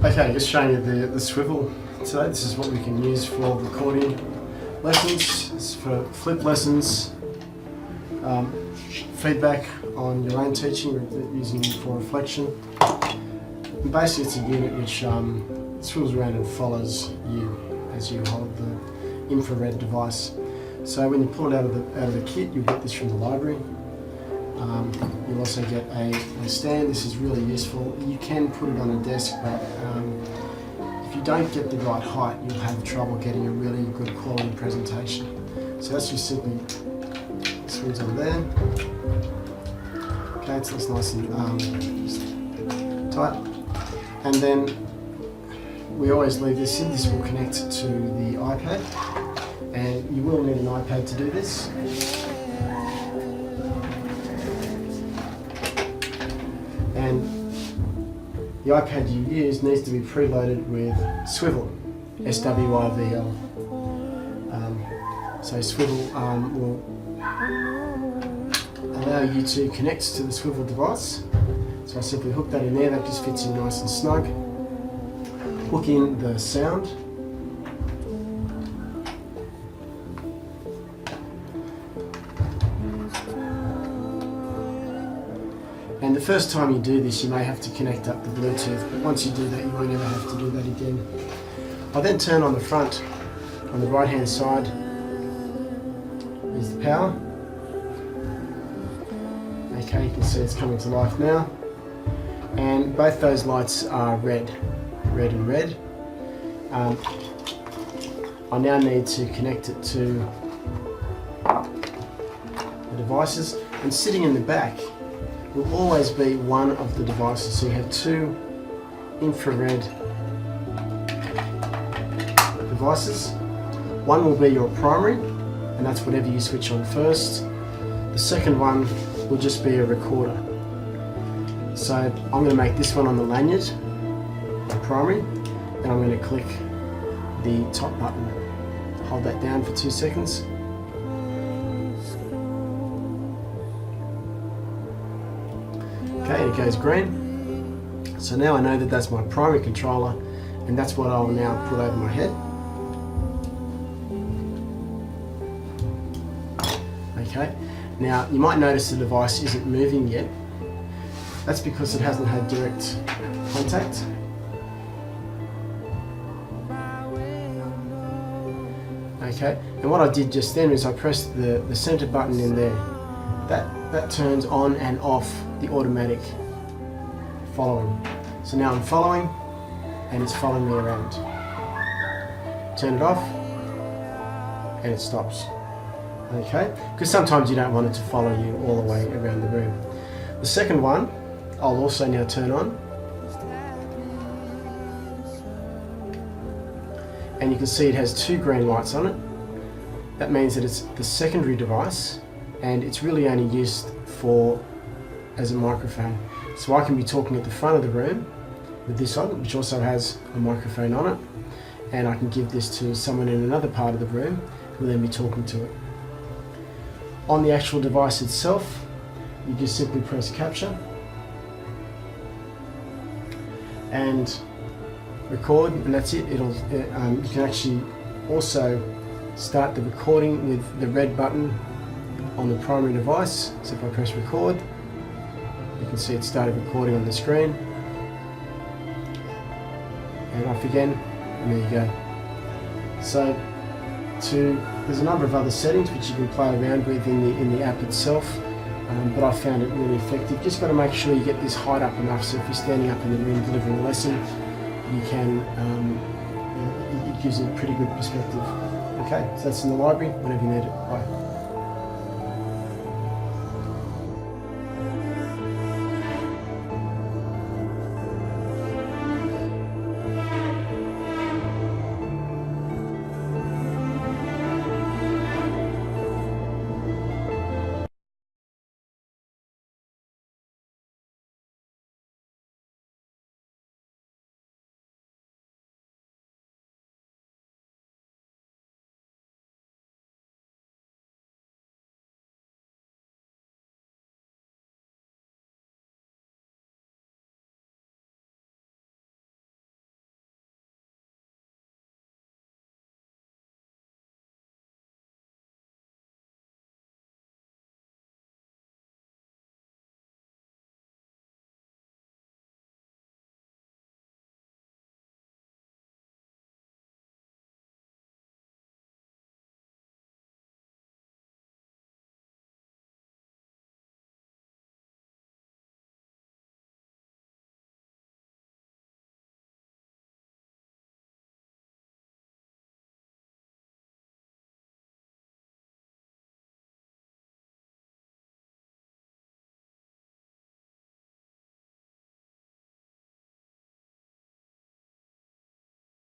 Okay, just showing you the swivel today. This is what we can use for recording lessons. It's for flip lessons, feedback on your own teaching, using it for reflection. And basically it's a unit which swivels around and follows you as you hold the infrared device. So when you pull it out of the kit, you'll get this from the library. You'll also get a stand. This is really useful. You can put it on a desk, but if you don't get the right height, you'll have trouble getting a really good quality presentation. So that's just simply swings over there. Okay, so it's nice and tight. And then we always leave this in. This will connect to the iPad, and you will need an iPad to do this. And the iPad you use needs to be preloaded with Swivl, S-W-I-V-L. So Swivl will allow you to connect to the Swivl device. So I simply hook that in there, that just fits in nice and snug. Hook in the sound. And the first time you do this, you may have to connect up the Bluetooth, but once you do that, you won't ever have to do that again. I'll then turn on the front. On the right hand side is the power. Okay, you can see it's coming to life now. And both those lights are red and red. I now need to connect it to the devices, and sitting in the back will always be one of the devices. So you have two infrared devices. One will be your primary, and that's whatever you switch on first. The second one will just be a recorder. So I'm going to make this one on the lanyard, the primary, and I'm going to click the top button. Hold that down for 2 seconds. Okay, it goes green. So now I know that that's my primary controller, and that's what I will now put over my head. Okay, now you might notice the device isn't moving yet. That's because it hasn't had direct contact. Okay, and what I did just then is I pressed the center button in there. That turns on and off the automatic following. So now I'm following, and it's following me around. Turn it off, and it stops. Okay, because sometimes you don't want it to follow you all the way around the room. The second one, I'll also now turn on. And you can see it has two green lights on it. That means that it's the secondary device, and it's really only used as a microphone. So I can be talking at the front of the room with this on, which also has a microphone on it, and I can give this to someone in another part of the room who will then be talking to it. On the actual device itself, you just simply press capture and record, and that's it. You can actually also start the recording with the red button on the primary device. So if I press record, you can see it started recording on the screen. And off again, and there you go. So there's a number of other settings which you can play around with in the app itself, but I found it really effective. Just got to make sure you get this height up enough, so if you're standing up in the room delivering a lesson, you can, it gives you a pretty good perspective. Okay, so that's in the library whenever you need it. Bye.